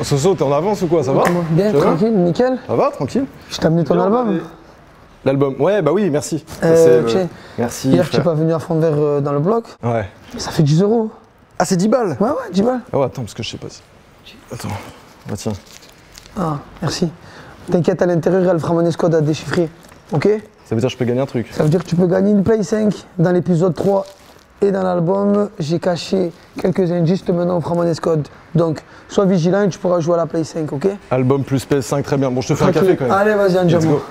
Soso, t'es en avance ou quoi? Ça va? Bien, tranquille, nickel. Ça va, tranquille? Je t'ai amené ton album. L'album? Ouais, bah oui, merci. Merci. Hier, tu n'es pas venu à fond de verre dans le bloc? Ouais. Ça fait 10 €. Ah, c'est 10 balles? Ouais, 10 balles. Ah ouais, attends, parce que je sais pas si... Attends, bah tiens. Ah, merci. T'inquiète, à l'intérieur, il y a le Framanescode à déchiffrer, ok? Ça veut dire que je peux gagner un truc? Ça veut dire que tu peux gagner une Play 5 dans l'épisode 3 et dans l'album. J'ai caché quelques indices te menant au Framanescode. Donc, sois vigilant et tu pourras jouer à la Play 5, ok? Album plus PS5, très bien. Bon, je te fais un café quand même. Allez, vas-y, un Let's go.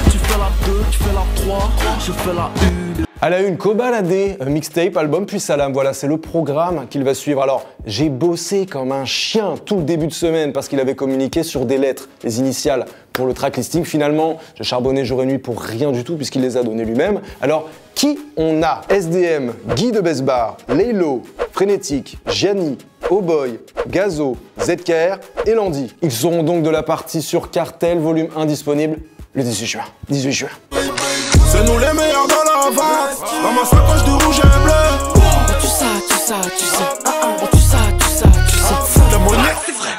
Tu fais la 2, tu fais la 3, je fais la 1. À la une, Kobalade, mixtape, album puis Salam. Voilà, c'est le programme qu'il va suivre. Alors, j'ai bossé comme un chien tout le début de semaine parce qu'il avait communiqué sur des lettres, les initiales pour le track listing. Finalement, j'ai charbonné jour et nuit pour rien du tout puisqu'il les a donnés lui-même. Alors, qui on a? SDM, Guy de Besbar, Laylo, Frénétique, Gianni, Oh-Boy, Gazo, ZKR et Landy. Ils seront donc de la partie sur Cartel, volume 1 disponible le 18 juin. 18 juin. C'est nous les meilleurs dans la vente. Dans ma sacoche de rouge et bleu. Tu sais. Tu sais. La monnaie, c'est vrai.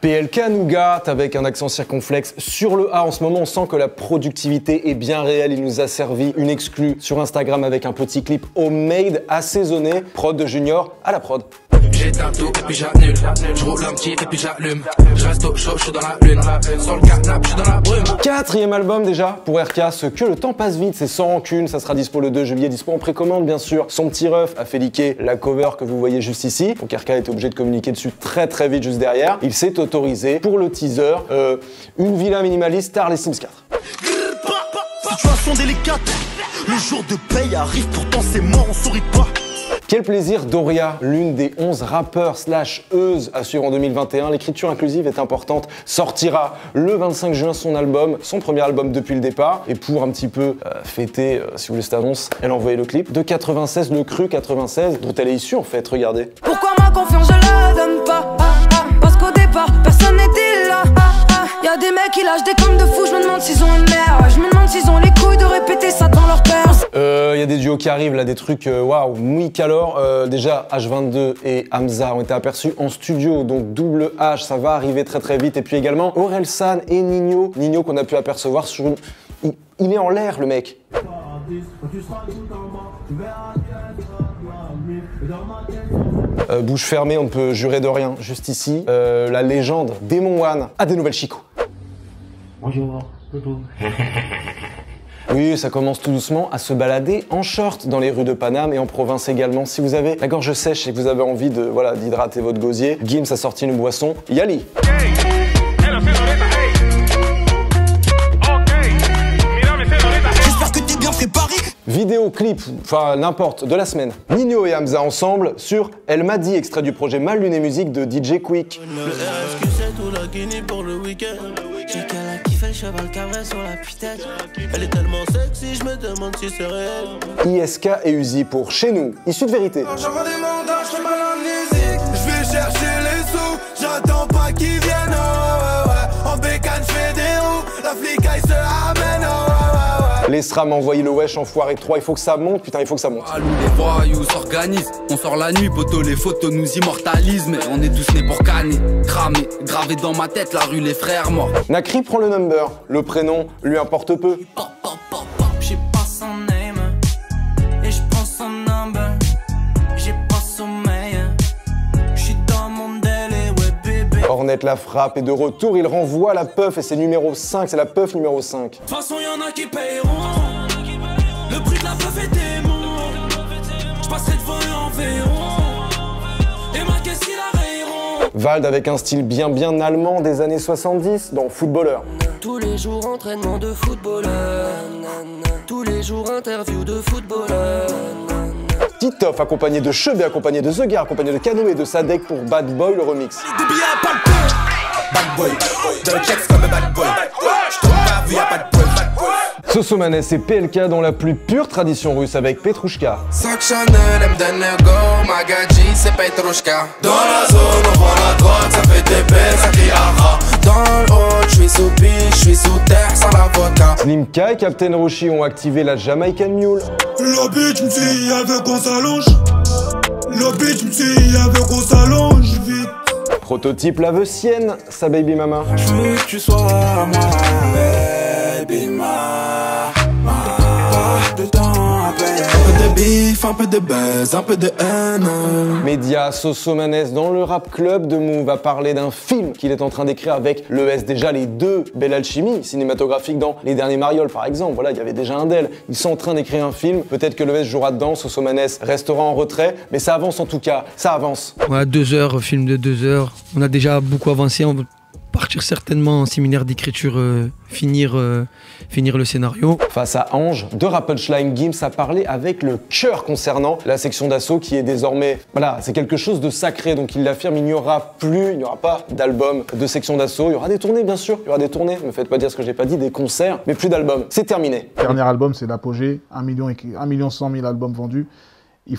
PLK Nougat avec un accent circonflexe sur le A. En ce moment, on sent que la productivité est bien réelle. Il nous a servi une exclue sur Instagram avec un petit clip homemade assaisonné. Prod de Junior à la prod. J'éteins tout et puis j'annule. Je roule un petit et puis j'allume. Je reste au chaud, je suis dans la lune. Sur le canapé, je suis dans la brume. 4e album déjà pour RK, ce que le temps passe vite, c'est sans rancune, ça sera dispo le 2 juillet, dispo en précommande bien sûr. Son petit ref a fait liquer la cover que vous voyez juste ici, donc RK était obligé de communiquer dessus très vite juste derrière. Il s'est autorisé pour le teaser, une villa minimaliste Star les Sims 4. Situation délicate. Le jour de paye arrive, pourtant c'est mort, on sourit pas. Quel plaisir, Doria, l'une des 11 rappeurs /euses à suivre en 2021. L'écriture inclusive est importante. Sortira le 25 juin son album, son premier album depuis le départ. Et pour un petit peu fêter, si vous voulez cette annonce, elle a envoyé le clip de 96, le cru 96, dont elle est issue en fait, regardez. Pourquoi ma confiance je la donne pas? Parce qu'au départ, personne n'était là. Y'a des mecs qui lâchent des comptes de fous, je me demande s'ils ont une mère. Je me demande s'ils ont les couilles de répéter ça dans leur père. Y a des duos qui arrivent là, des trucs waouh, Mouik alors. Déjà H22 et Hamza ont été aperçus en studio, donc double H, ça va arriver très vite. Et puis également Orelsan et Nino. Nino qu'on a pu apercevoir sur une. Il est en l'air le mec. Bouche fermée, on ne peut jurer de rien. Juste ici, la légende Démon One a des nouvelles Chico. Bonjour, Doudou. Oui, ça commence tout doucement à se balader en short dans les rues de Paname et en province également. Si vous avez la gorge sèche et que vous avez envie de d'hydrater votre gosier, Gims a sorti une boisson Yali. J'espère que t'es bien préparé. Vidéo, clip, enfin n'importe, de la semaine. Nino et Hamza ensemble sur Elle m'a dit, extrait du projet Mal Luné Musique de DJ Quick. Le RSQ7 ou la Guinée pour le week-end. J'ai qu'elle a kiffé le cheval cabré sur la putette. Elle est tellement sexy, je me demande si c'est réel. ISK et Uzi pour Chez nous, issu de vérité. J'envoie des mandats, je fais mal en musique. Je vais chercher les sous, j'attends pas qu'ils viennent. Oh, ouais. En bécane, je fais des roues. La flic, elle se ramène. Oh, ouais. Les SRAM envoyé le wesh enfoiré 3, il faut que ça monte, putain, il faut que ça monte. Allô, les voyous s'organisent, on sort la nuit, poto, les photos nous immortalisent, mais on est tous nés pour canner, cramer, gravé dans ma tête, la rue, les frères morts. Nakri prend le number, le prénom lui importe peu. J'ai pas son name et je prends son number. J'ai pas sommeil, j'suis dans mon délai, ouais bébé. Ornette la frappe et de retour, il renvoie la puff et c'est numéro 5, c'est la puff numéro 5. De toute façon y'en a qui payeront. Le prix de la puff est démon. J'passerai devant eux en véron. Et ma caisse qui la rayeront. Vald avec un style bien allemand des années 70 dans Footballeur. Tous les jours entraînement de footballeur. Tous les jours interview de footballeur. Titoff accompagné de Chebet, accompagné de The Gare, accompagné de Canoë et de Sadek pour Bad Boy le remix. Des billets à pas de peur. Bad boy, dans le checks comme un bad boy. J'tombe pas vu, y'a pas de boy, bad boy. Sosomanes et PLK dans la plus pure tradition russe avec Petrouchka. 5 Chanel, elle me donne le go, Magadji, c'est Petrouchka. Dans la zone, on vend la droite, ça fait des belles, ça crie aha. Dans le haut, j'suis sous piche, j'suis sous terre, sans l'avocat. Slimka et Captain Roshi ont activé la Jamaican Mule. La bitch me dit, elle veut qu'on s'allonge. La bitch me dit, elle veut qu'on s'allonge. Prototype la sienne, sa baby mama. Je veux que tu sois moi, baby ma. Pas de temps à perdre. Un peu de bif, un peu de buzz, un peu de haine. Média, Sosomanes dans le rap club de Move va parler d'un film qu'il est en train d'écrire avec l'ES. Déjà les deux, belle alchimie cinématographique dans Les Derniers Marioles par exemple. Voilà, il y avait déjà un d'elle. Ils sont en train d'écrire un film. Peut-être que l'ES jouera dedans, Sosomanes restera en retrait, mais ça avance en tout cas, ça avance. Ouais, 2 heures, film de 2 heures. On a déjà beaucoup avancé. On va partir certainement en séminaire d'écriture, finir le scénario. Face à Ange, de Rap Punchline, Gims a parlé avec le cœur concernant la section d'assaut qui est désormais, voilà, c'est quelque chose de sacré, donc il l'affirme, il n'y aura pas d'album de section d'assaut, il y aura des tournées bien sûr, il y aura des tournées, ne me faites pas dire ce que j'ai pas dit, des concerts, mais plus d'albums, c'est terminé. Le dernier album, c'est l'apogée, 1 100 000 albums vendus, il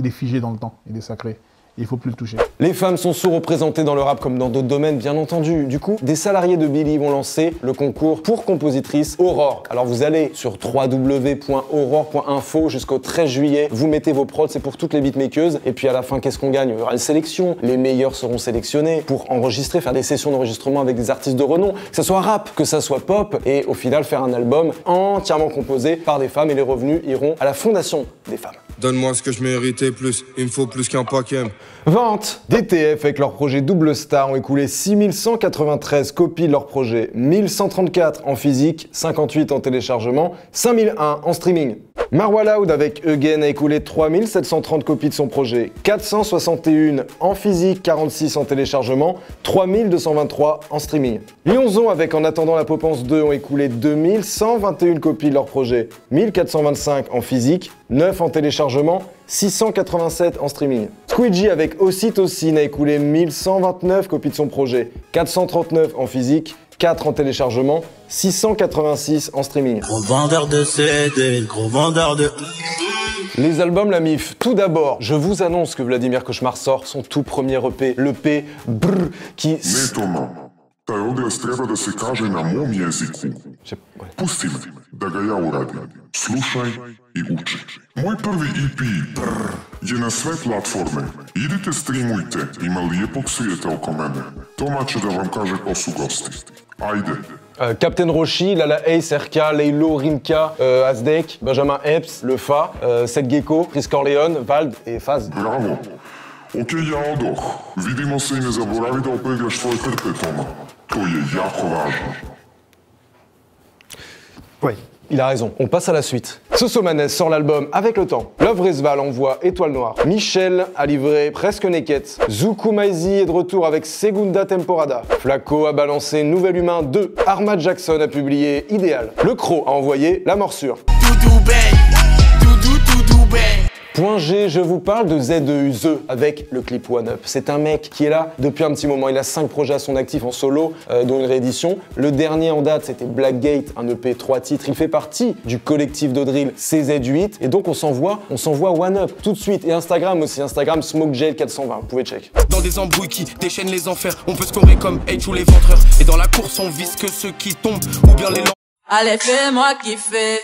est figé dans le temps, il est sacré. Il faut plus le toucher. Les femmes sont sous-représentées dans le rap comme dans d'autres domaines, bien entendu. Du coup, des salariés de Billy vont lancer le concours pour compositrice Aurore. Alors vous allez sur www.aurore.info jusqu'au 13 juillet, vous mettez vos prods, c'est pour toutes les beatmakeuses. Et puis à la fin, qu'est-ce qu'on gagne? Il y aura une sélection. Les meilleurs seront sélectionnés pour enregistrer, faire des sessions d'enregistrement avec des artistes de renom, que ça soit rap, que ça soit pop, et au final faire un album entièrement composé par des femmes et les revenus iront à la fondation des femmes. Donne-moi ce que je méritais plus, il me faut plus qu'un paquet. Vente. DTF avec leur projet Double Star ont écoulé 6193 copies de leur projet, 1134 en physique, 58 en téléchargement, 5001 en streaming. Marwa Loud avec Again a écoulé 3730 copies de son projet, 461 en physique, 46 en téléchargement, 3223 en streaming. Lyonzon avec En attendant la Popence 2 ont écoulé 2121 copies de leur projet, 1425 en physique, 9 en téléchargement, 687 en streaming. Squeegee avec Ocytocine a écoulé 1129 copies de son projet, 439 en physique, 4 en téléchargement, 686 en streaming. Gros vendeur de CD, gros vendeur de... Les albums La Mif. Tout d'abord, je vous annonce que Vladimir Cauchemar sort son tout premier EP, l'EP Brr, qui... Netoma, taj odraz treba da se kaže na mom jeziku. Pusti me da ga ja uradim. Slušaj i uči. Moj prvi EP je na sve platforme. Idite, streamujte, ima lijepog svijeta oko mene. Toma će da vam kaže ko su gosti. Ajde. Captain Roshi, Lala Ace, RK, Leilo, Rimka, Azdek, Benjamin Epps, Le Fa, Seth Gecko, Chris Corleone, Vald et Faz. Bravo. Ok, ja odoh. Vidimo se i ne zaboravi da opeglaš svoje krpe, Toma. To je jako važno. Oui, il a raison. On passe à la suite. Sosomanes sort l'album Avec le temps. Love Resval envoie Étoile Noire. Michel a livré Presque Naked. Zuku Maizi est de retour avec Segunda Temporada. Flaco a balancé Nouvel Humain 2. Armad Jackson a publié Idéal. Le Croc a envoyé La Morsure. Doudou bang, doudou bang. Point G, je vous parle de ZEUZE avec le clip One Up. C'est un mec qui est là depuis un petit moment. Il a 5 projets à son actif en solo, dont une réédition. Le dernier en date, c'était Blackgate, un EP 3 titres. Il fait partie du collectif de drill CZ8. Et donc on s'envoie One Up tout de suite. Et Instagram aussi, Instagram SmokeGel420. Vous pouvez check. Dans des embrouilles qui déchaînent les enfers, on peut scorer comme H ou les ventreurs. Et dans la course, on vise que ceux qui tombent ou bien les... Allez, fais-moi kiffer.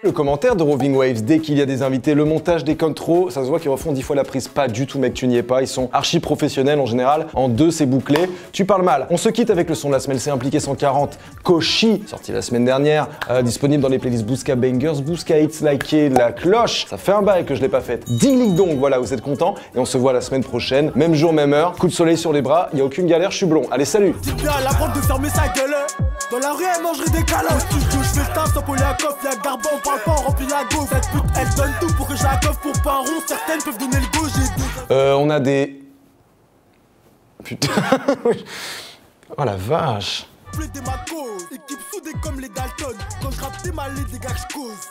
Le commentaire de Roving Waves, dès qu'il y a des invités, le montage des contrôles, ça se voit qu'ils refont 10 fois la prise. Pas du tout, mec, tu n'y es pas. Ils sont archi professionnels en général. En 2, c'est bouclé. Tu parles mal. On se quitte avec le son de la semaine. C'est Impliqué 140. Koshi, sorti la semaine dernière, disponible dans les playlists Bouska Bangers, Bouska Hits, likez la cloche. Ça fait un bail que je l'ai pas faite. Ding donc, voilà, vous êtes contents. Et on se voit la semaine prochaine. Même jour, même heure. Coup de soleil sur les bras. Il n'y a aucune galère, je suis blond. Allez, salut. Dis-le à la bande de fermer sa gueule. Dans la rue, elle mangerait des câlins. Je fais le taf, sans Poliakov, y'a Garbon, on parle pas, on remplit la go. Cette pute, elle donne tout pour que je la coffre pour pas un rond. Certaines peuvent donner le go, on a des... Putain... Oh la vache. Plus des macos, équipe soudée comme les Dalton. Quand je rappe, t'es mal, les dégâts que je cause.